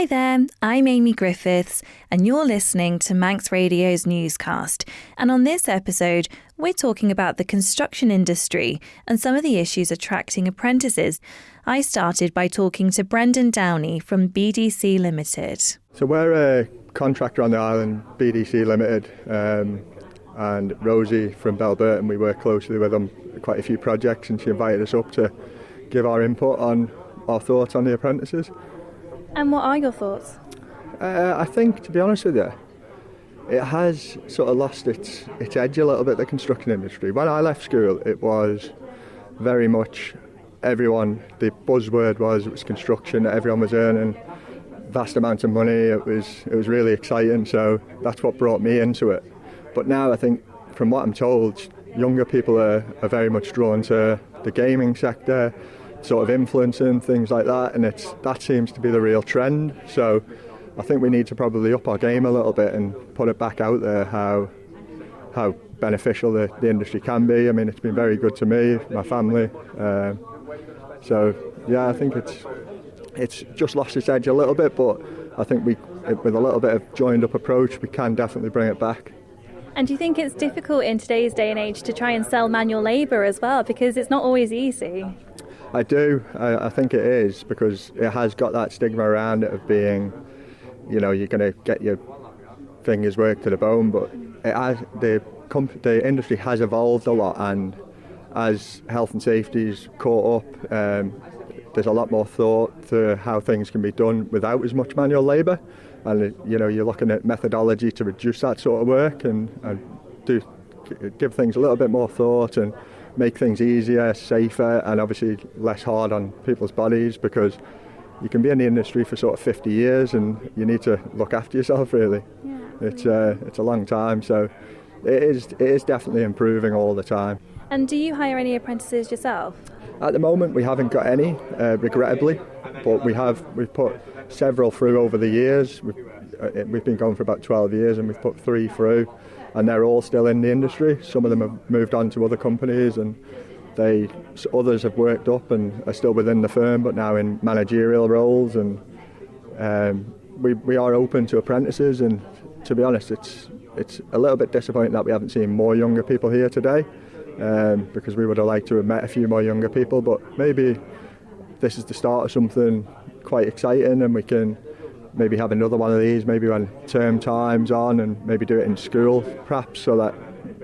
Hi there, I'm Amy Griffiths, and you're listening to Manx Radio's newscast. And on this episode, we're talking about the construction industry and some of the issues attracting apprentices. I started by talking to Brendan Downey from BDC Limited. So we're a contractor on the island, BDC Limited, and Rosie from Belburton, we work closely with them quite a few projects, and she invited us up to give our input on our thoughts on the apprentices. And what are your thoughts? I think, to be honest with you, it has sort of lost its edge a little bit, the construction industry. When I left school, it was very much everyone, the buzzword was it was construction, everyone was earning vast amounts of money, it was really exciting, so that's what brought me into it. But now I think, from what I'm told, younger people are very much drawn to the gaming sector, sort of influencing things like that, and that seems to be the real trend. So I think we need to probably up our game a little bit and put it back out there how beneficial the industry can be. I mean, it's been very good to me, my family. So yeah, I think it's just lost its edge a little bit, but I think with a little bit of joined up approach, we can definitely bring it back. And do you think it's difficult in today's day and age to try and sell manual labour as well, because it's not always easy? I do. I think it is, because it has got that stigma around it of being, you're going to get your fingers worked to the bone, but the industry has evolved a lot, and as health and safety's caught up, there's a lot more thought to how things can be done without as much manual labour, and you're looking at methodology to reduce that sort of work and give things a little bit more thought and make things easier, safer, and obviously less hard on people's bodies, because you can be in the industry for sort of 50 years and you need to look after yourself, really. Yeah. It's a long time, so it is definitely improving all the time. And do you hire any apprentices yourself? At the moment we haven't got any, regrettably, but we've put several through over the years. We've been going for about 12 years and we've put 3 through, and they're all still in the industry. Some of them have moved on to other companies, and others have worked up and are still within the firm but now in managerial roles, and we are open to apprentices, and to be honest it's a little bit disappointing that we haven't seen more younger people here today, because we would have liked to have met a few more younger people, but maybe this is the start of something quite exciting, and we can maybe have another one of these maybe when term time's on, and maybe do it in school perhaps, so that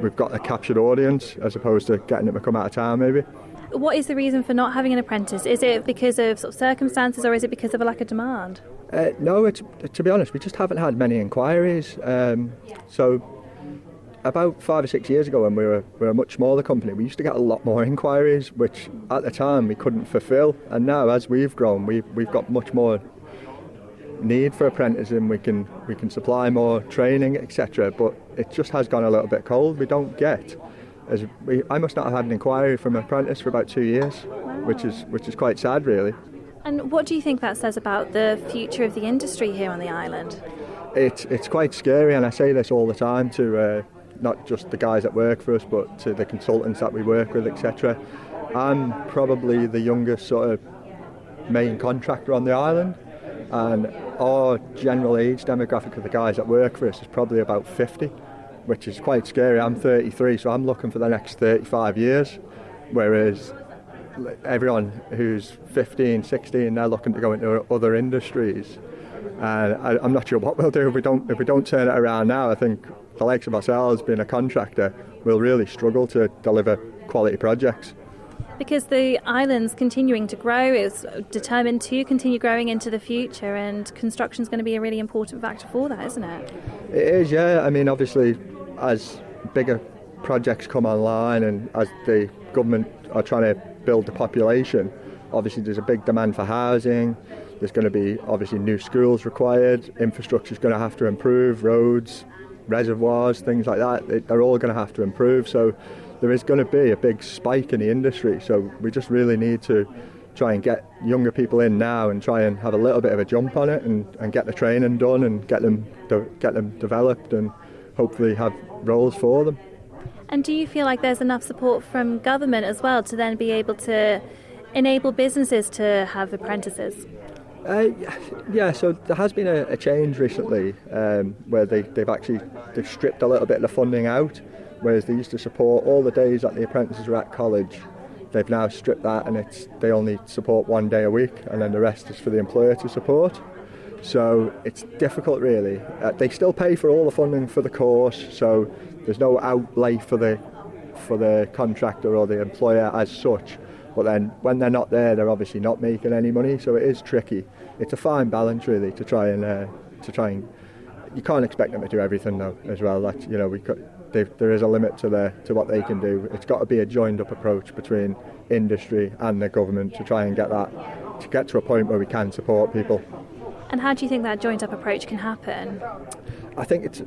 we've got a captured audience as opposed to getting them to come out of town maybe. What is the reason for not having an apprentice? Is it because of sort of circumstances, or is it because of a lack of demand? No, to be honest, we just haven't had many inquiries. So about 5 or 6 years ago, when we were a much smaller company, we used to get a lot more inquiries, which at the time we couldn't fulfil. And now, as we've grown, we've got much more need for apprentices, and we can supply more training, etc. But it just has gone a little bit cold. We don't get I must not have had an inquiry from an apprentice for about 2 years. Wow. which is quite sad, really. And what do you think that says about the future of the industry here on the island? It's quite scary, and I say this all the time to not just the guys that work for us, but to the consultants that we work with, etc. I'm probably the youngest sort of main contractor on the island, and our general age demographic of the guys that work for us is probably about 50, which is quite scary. I'm 33, so I'm looking for the next 35 years, whereas everyone who's 15, 16, they're looking to go into other industries. And I'm not sure what we'll do if we don't turn it around now. I think the likes of ourselves, being a contractor, will really struggle to deliver quality projects. Because the island's continuing to grow, it's determined to continue growing into the future, and construction's going to be a really important factor for that, isn't it? It is, yeah. I mean, obviously, as bigger projects come online and as the government are trying to build the population, obviously there's a big demand for housing. There's going to be obviously new schools required. Infrastructure's going to have to improve, roads, reservoirs, things like that. They're all going to have to improve. So there is going to be a big spike in the industry. So we just really need to try and get younger people in now and try and have a little bit of a jump on it and get the training done and get them developed and hopefully have roles for them. And do you feel like there's enough support from government as well to then be able to enable businesses to have apprentices? Yeah, so there has been a change recently where they've stripped a little bit of the funding out, whereas they used to support all the days that the apprentices were at college. They've now stripped that, and they only support 1 day a week, and then the rest is for the employer to support. So it's difficult, really. They still pay for all the funding for the course, so there's no outlay for the contractor or the employer as such. But then when they're not there, they're obviously not making any money, so it is tricky. It's a fine balance, really, to try and. You can't expect them to do everything, though, as well. There is a limit to what they can do. It's got to be a joined-up approach between industry and the government to try and get to a point where we can support people. And how do you think that joined-up approach can happen? I think it's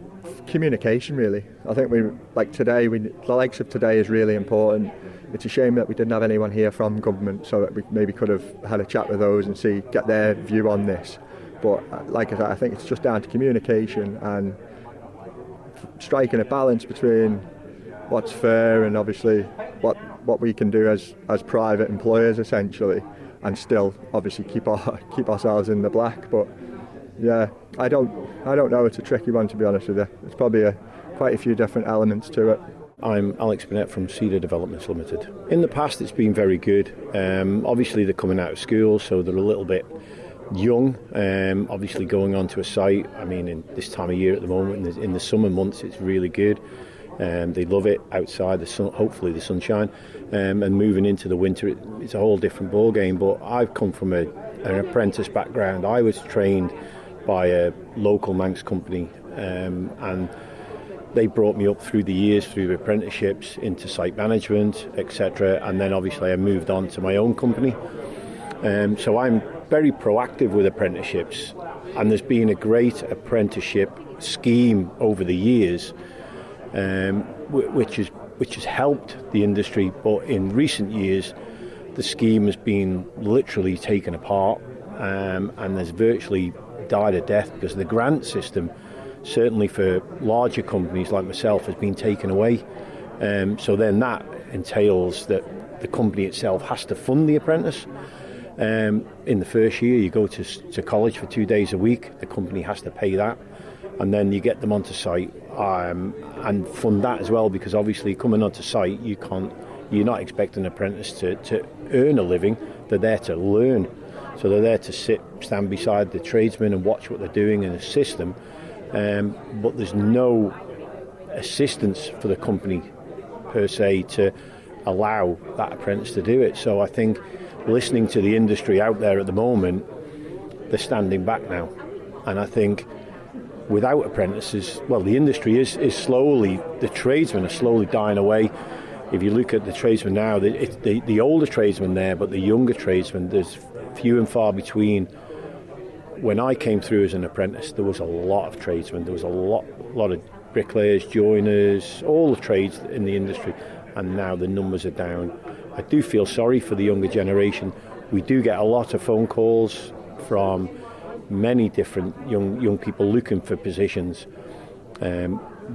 communication, really. I think the likes of today is really important. It's a shame that we didn't have anyone here from government, so that we maybe could have had a chat with those and get their view on this. But like I said, I think it's just down to communication and striking a balance between what's fair and obviously what we can do as private employers, essentially, and still obviously keep ourselves in the black. But yeah, I don't know. It's a tricky one, to be honest with you. There's probably quite a few different elements to it. I'm Alex Burnett from Cedar Developments Limited. In the past, it's been very good. Obviously, they're coming out of school, so they're a little bit young. Obviously, going onto a site. I mean, in this time of year at the moment, in the summer months, it's really good. They love it outside, the sun, hopefully the sunshine. And moving into the winter, it's a whole different ball game. But I've come from an apprentice background. I was trained by a local Manx company, and they brought me up through the years through apprenticeships into site management, etc. And then obviously I moved on to my own company. So I'm very proactive with apprenticeships, and there's been a great apprenticeship scheme over the years, which has helped the industry. But in recent years, the scheme has been literally taken apart, and there's virtually died a death because the grant system, certainly for larger companies like myself, has been taken away. So then that entails that the company itself has to fund the apprentice. In the first year, you go to college for 2 days a week. The company has to pay that, and then you get them onto site and fund that as well. Because obviously, coming onto site, you're not expecting an apprentice to earn a living. They're there to learn. So they're there to stand beside the tradesmen and watch what they're doing and assist them. But there's no assistance for the company per se to allow that apprentice to do it. So I think, listening to the industry out there at the moment, they're standing back now. And I think without apprentices, well, the industry is slowly, the tradesmen are slowly dying away. If you look at the tradesmen now, it's the older tradesmen there, but the younger tradesmen, there's few and far between. When I came through as an apprentice, there was a lot of tradesmen. There was a lot of bricklayers, joiners, all the trades in the industry, and now the numbers are down. I do feel sorry for the younger generation. We do get a lot of phone calls from many different young people looking for positions.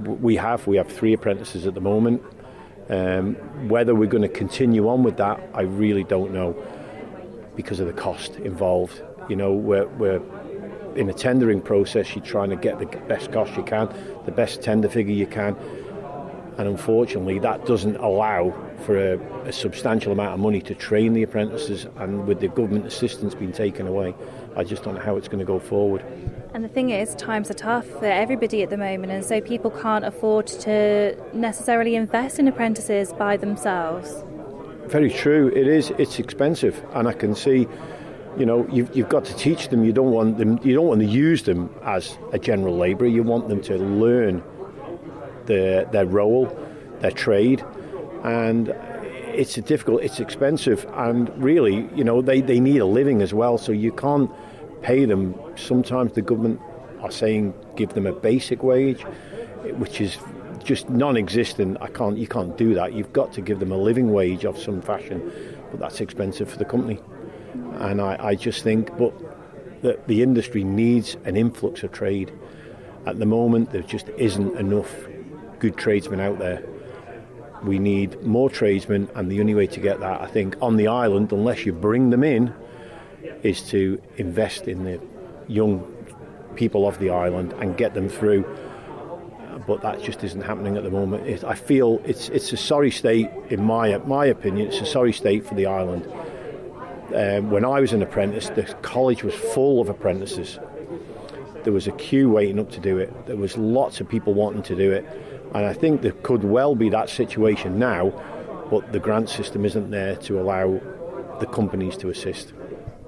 We have 3 apprentices at the moment. Whether we're going to continue on with that, I really don't know, because of the cost involved. You know, we're in a tendering process. You're trying to get the best cost you can, the best tender figure you can, and unfortunately that doesn't allow for a substantial amount of money to train the apprentices. And with the government assistance being taken away, I just don't know how it's going to go forward. And the thing is, times are tough for everybody at the moment, and so people can't afford to necessarily invest in apprentices by themselves. Very true. It is. It's expensive, and I can see. You know, you've got to teach them. You don't want to use them as a general labourer. You want them to learn their role, their trade, and it's expensive, and really, you know, they need a living as well. So you can't pay them. Sometimes the government are saying give them a basic wage, which is just non-existent. You can't do that. You've got to give them a living wage of some fashion, but that's expensive for the company. And I just think that the industry needs an influx of trade. At the moment, there just isn't enough good tradesmen out there. We need more tradesmen, and the only way to get that, I think, on the island, unless you bring them in, is to invest in the young people of the island and get them through. But that just isn't happening at the moment. I feel it's a sorry state, in my opinion. It's a sorry state for the island. When I was an apprentice, the college was full of apprentices. There was a queue waiting up to do it. There was lots of people wanting to do it. And I think there could well be that situation now, but the grant system isn't there to allow the companies to assist.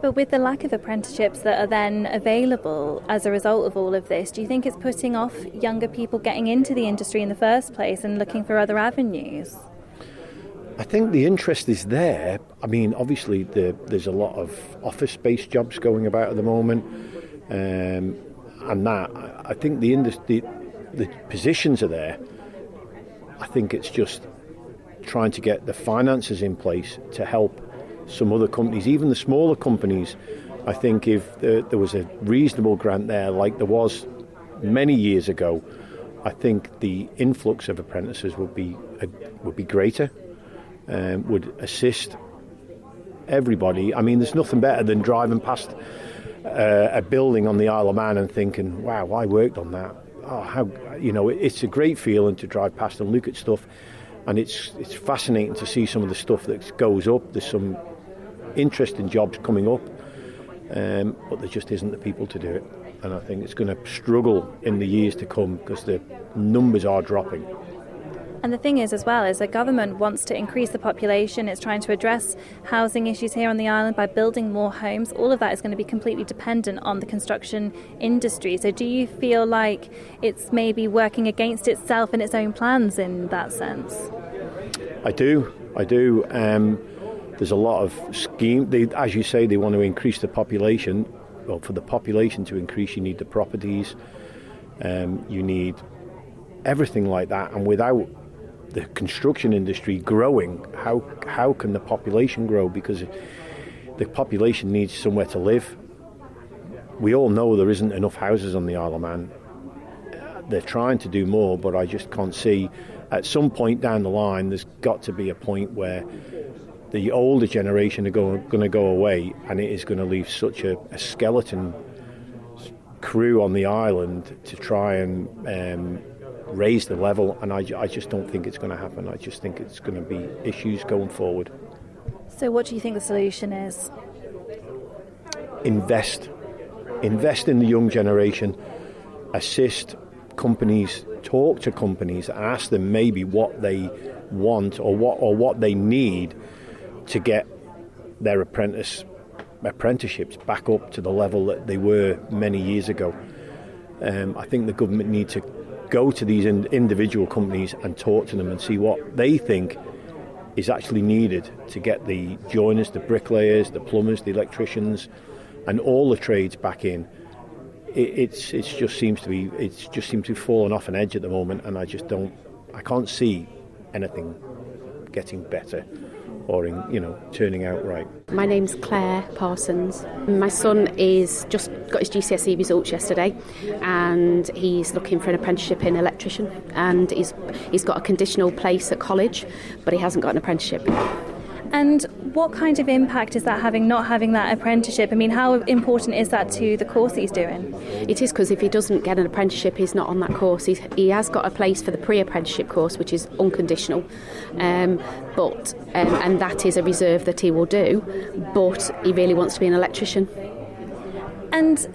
But with the lack of apprenticeships that are then available as a result of all of this, do you think it's putting off younger people getting into the industry in the first place and looking for other avenues? I think the interest is there. I mean, obviously there's a lot of office-based jobs going about at the moment, and that I think the positions are there. I think it's just trying to get the finances in place to help some other companies, even the smaller companies. I think if there was a reasonable grant there, like there was many years ago, I think the influx of apprentices would be greater, would assist everybody. I mean, there's nothing better than driving past a building on the Isle of Man and thinking, "Wow, I worked on that." Oh, how it's a great feeling to drive past and look at stuff, and it's fascinating to see some of the stuff that goes up. There's some interesting jobs coming up, but there just isn't the people to do it, and I think it's going to struggle in the years to come because the numbers are dropping. And the thing is as well, is the government wants to increase the population. It's trying to address housing issues here on the island by building more homes. All of that is going to be completely dependent on the construction industry. So do you feel like it's maybe working against itself and its own plans in that sense? I do. There's a lot of scheme. As you say, they want to increase the population. Well, for the population to increase, you need the properties, you need everything like that. And without the construction industry growing, how can the population grow? Because the population needs somewhere to live. We all know there isn't enough houses on the Isle of Man. They're trying to do more, but I just can't see. At some point down the line, there's got to be a point where the older generation are going to go away, and it is going to leave such a skeleton crew on the island to try and raise the level, and I just don't think it's going to happen. I just think it's going to be issues going forward. So what do you think the solution is? Invest in the young generation, assist companies, talk to companies, ask them maybe what they want or what they need to get their apprenticeships back up to the level that they were many years ago. I think the government need to go to these individual companies and talk to them and see what they think is actually needed to get the joiners, the bricklayers, the plumbers, the electricians, and all the trades back in. It just seems to be falling off an edge at the moment, and I can't see anything getting better or turning out right. My name's Claire Parsons. My son is just got his GCSE results yesterday, and he's looking for an apprenticeship in electrician, and he's got a conditional place at college, but he hasn't got an apprenticeship. And what kind of impact is that having, not having that apprenticeship? I mean, how important is that to the course he's doing? It is, because if he doesn't get an apprenticeship, he's not on that course. He has got a place for the pre-apprenticeship course, which is unconditional, and that is a reserve that he will do, but he really wants to be an electrician. And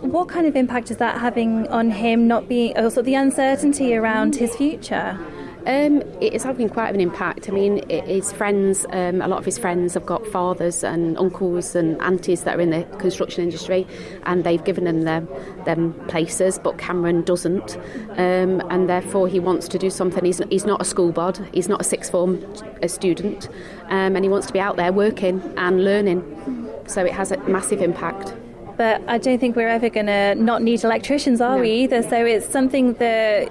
what kind of impact is that having on him, not being, also the uncertainty around his future? It is having quite an impact. I mean, his friends, a lot of his friends have got fathers and uncles and aunties that are in the construction industry, and they've given him them places, but Cameron doesn't, and therefore he wants to do something. He's not a school bod, he's not a sixth form student, and he wants to be out there working and learning, so it has a massive impact. But I don't think we're ever going to not need electricians, are we, either? So it's something that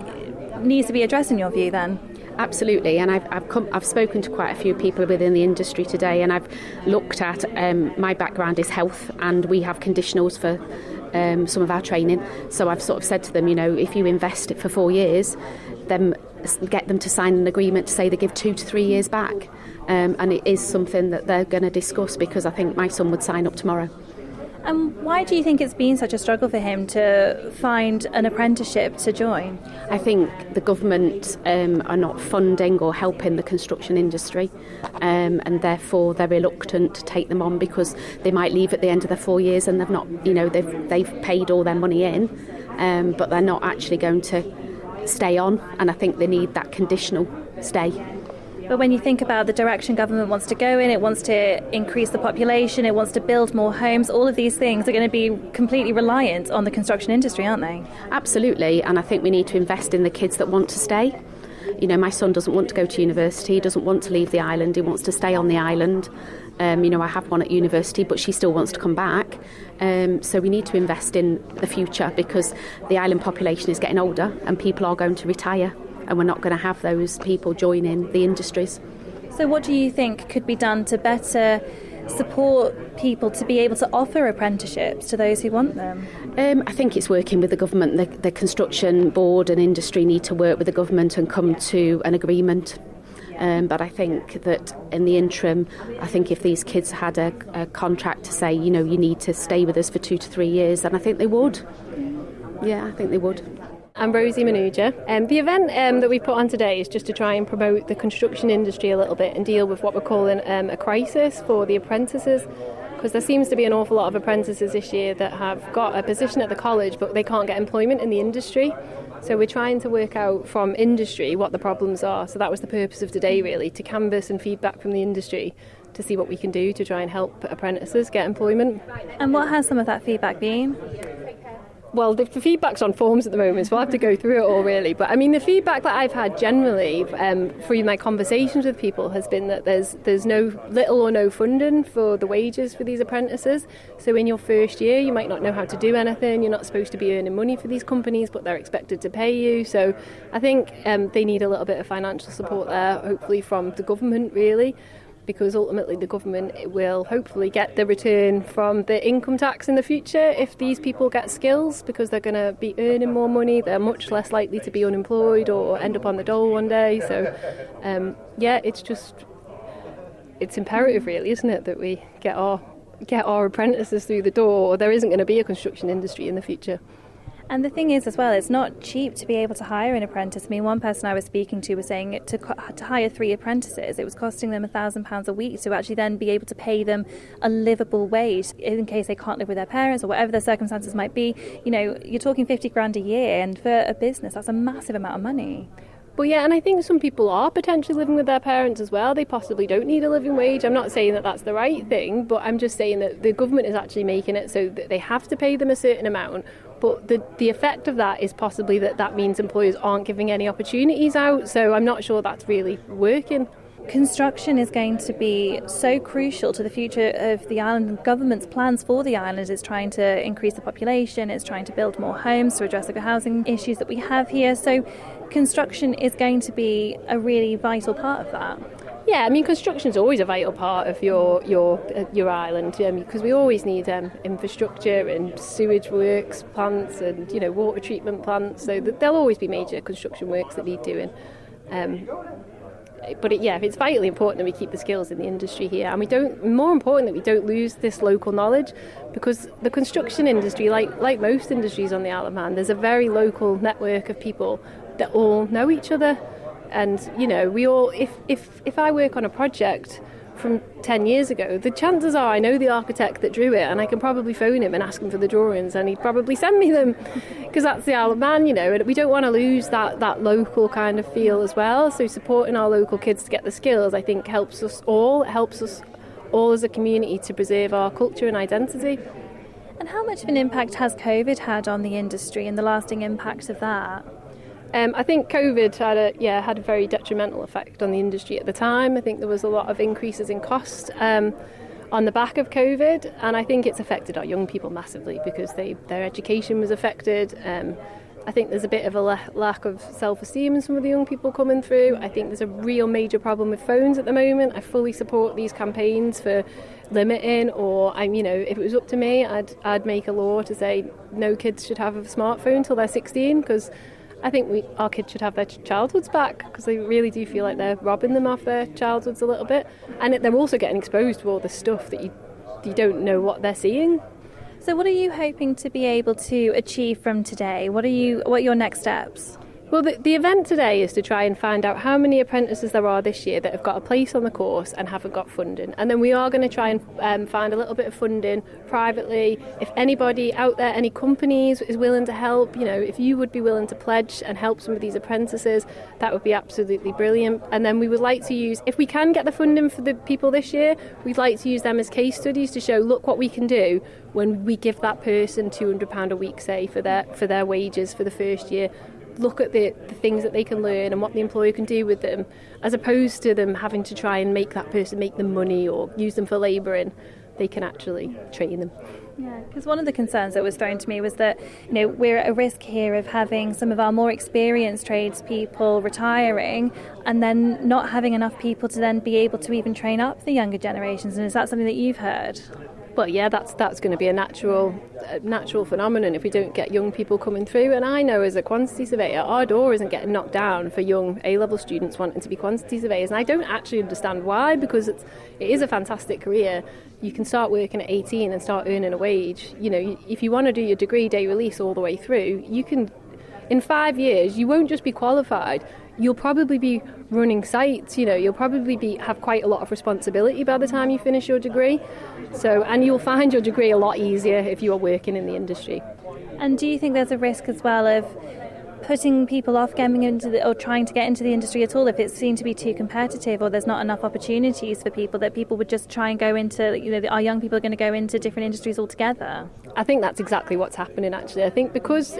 needs to be addressed in your view then? Absolutely, and I've spoken to quite a few people within the industry today, and I've looked at my background is health, and we have conditionals for some of our training. So I've sort of said to them, if you invest it for 4 years, then get them to sign an agreement to say they give 2 to 3 years back. and it is something that they're going to discuss, because I think my son would sign up tomorrow. And why do you think it's been such a struggle for him to find an apprenticeship to join? I think the government are not funding or helping the construction industry, and therefore they're reluctant to take them on, because they might leave at the end of their 4 years and they've not, they've paid all their money in, but they're not actually going to stay on, and I think they need that conditional stay. But when you think about the direction government wants to go in, it wants to increase the population, it wants to build more homes, all of these things are going to be completely reliant on the construction industry, aren't they? Absolutely, and I think we need to invest in the kids that want to stay. My son doesn't want to go to university, he doesn't want to leave the island, he wants to stay on the island. I have one at university, but she still wants to come back. So we need to invest in the future, because the island population is getting older and people are going to retire, and we're not going to have those people joining the industries. So what do you think could be done to better support people to be able to offer apprenticeships to those who want them? I think it's working with the government. The construction board and industry need to work with the government and come to an agreement. But I think that in the interim, I think if these kids had a contract to say, you need to stay with us for 2 to 3 years, then I think they would. Yeah, I think they would. I'm Rosie Manuja. The event that we put on today is just to try and promote the construction industry a little bit and deal with what we're calling a crisis for the apprentices, because there seems to be an awful lot of apprentices this year that have got a position at the college but they can't get employment in the industry. So we're trying to work out from industry what the problems are. So that was the purpose of today, really, to canvass and feedback from the industry to see what we can do to try and help apprentices get employment. And what has some of that feedback been? Well, the feedback's on forms at the moment, so we'll have to go through it all, really. But, the feedback that I've had generally through my conversations with people has been that there's little or no funding for the wages for these apprentices. So in your first year, you might not know how to do anything. You're not supposed to be earning money for these companies, but they're expected to pay you. So I think they need a little bit of financial support there, hopefully from the government, really, because ultimately the government will hopefully get the return from the income tax in the future if these people get skills, because they're going to be earning more money, they're much less likely to be unemployed or end up on the dole one day. So it's imperative, really, isn't it, that we get our apprentices through the door, or there isn't going to be a construction industry in the future. And the thing is as well, it's not cheap to be able to hire an apprentice. One person I was speaking to was saying to hire 3 apprentices, it was costing them £1,000 a week to actually then be able to pay them a livable wage in case they can't live with their parents or whatever their circumstances might be. You're talking 50 grand a year, and for a business, that's a massive amount of money. Well, yeah, and I think some people are potentially living with their parents as well. They possibly don't need a living wage. I'm not saying that that's the right thing, but I'm just saying that the government is actually making it so that they have to pay them a certain amount. But the effect of that is possibly that means employers aren't giving any opportunities out. So I'm not sure that's really working. Construction is going to be so crucial to the future of the island, and government's plans for the island is trying to increase the population, it's trying to build more homes to address the housing issues that we have here. So construction is going to be a really vital part of that. Yeah, construction is always a vital part of your island, because we always need infrastructure and sewage works plants and water treatment plants. So there'll always be major construction works that need doing. But it's vitally important that we keep the skills in the industry here, and more important that we don't lose this local knowledge, because the construction industry, like most industries on the Isle of Man, there's a very local network of people that all know each other. And we all, if I work on a project from 10 years ago, the chances are I know the architect that drew it, and I can probably phone him and ask him for the drawings, and he'd probably send me them, because that's the Isle of Man, and we don't want to lose that local kind of feel as well. So supporting our local kids to get the skills, I think, helps us all as a community to preserve our culture and identity. And how much of an impact has COVID had on the industry and the lasting impact of that? I think COVID had a very detrimental effect on the industry at the time. I think there was a lot of increases in cost on the back of COVID, and I think it's affected our young people massively because their education was affected. I think there's a bit of a lack of self-esteem in some of the young people coming through. I think there's a real major problem with phones at the moment. I fully support these campaigns for limiting, or if it was up to me, I'd make a law to say no kids should have a smartphone till they're 16, because I think our kids should have their childhoods back, because they really do feel like they're robbing them of their childhoods a little bit. And they're also getting exposed to all the stuff that you don't know what they're seeing. So what are you hoping to be able to achieve from today? What are your next steps? Well, the event today is to try and find out how many apprentices there are this year that have got a place on the course and haven't got funding. And then we are going to try and find a little bit of funding privately. If anybody out there, any companies is willing to help, if you would be willing to pledge and help some of these apprentices, that would be absolutely brilliant. And then we would like to use, if we can get the funding for the people this year, we'd like to use them as case studies to show, look what we can do when we give that person £200 a week, say, for their wages for the first year. Look at the things that they can learn and what the employer can do with them, as opposed to them having to try and make that person make them money or use them for labouring. They can actually train them. Yeah, because one of the concerns that was thrown to me was that, we're at a risk here of having some of our more experienced tradespeople retiring and then not having enough people to then be able to even train up the younger generations. And is that something that you've heard? Well, yeah, that's going to be a natural phenomenon if we don't get young people coming through. And I know as a quantity surveyor, our door isn't getting knocked down for young A-level students wanting to be quantity surveyors. And I don't actually understand why, because it is a fantastic career. You can start working at 18 and start earning a wage. If you want to do your degree day release all the way through, you can. In 5 years, you won't just be qualified. You'll probably be running sites, you'll probably have quite a lot of responsibility by the time you finish your degree. And you'll find your degree a lot easier if you are working in the industry. And do you think there's a risk as well of putting people off getting into or trying to get into the industry at all if it seems to be too competitive, or there's not enough opportunities for people, that people would just try and go into, our young people are going to go into different industries altogether? I think that's exactly what's happening, actually. I think because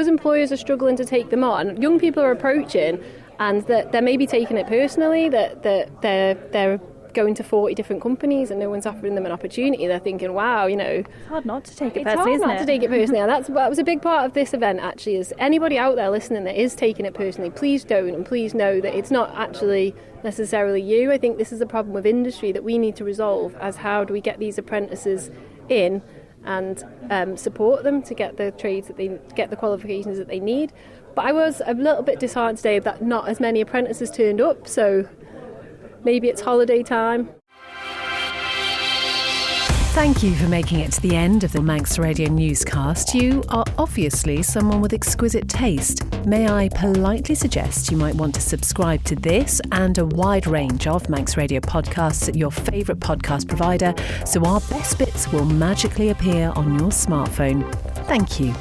employers are struggling to take them on, young people are approaching and that they're maybe taking it personally, that they're going to 40 different companies and no one's offering them an opportunity. They're thinking, wow, It's hard not to take it personally, It's hard isn't not it? to take it personally. And that was a big part of this event, actually, is anybody out there listening that is taking it personally, please don't, and please know that it's not actually necessarily you. I think this is a problem with industry that we need to resolve, as how do we get these apprentices in and support them to get the trades that they get, the qualifications that they need. But I was a little bit disheartened today that not as many apprentices turned up, so maybe it's holiday time. Thank you for making it to the end of the Manx Radio newscast. You are obviously someone with exquisite taste. May I politely suggest you might want to subscribe to this and a wide range of Manx Radio podcasts at your favourite podcast provider, so our best bits will magically appear on your smartphone. Thank you.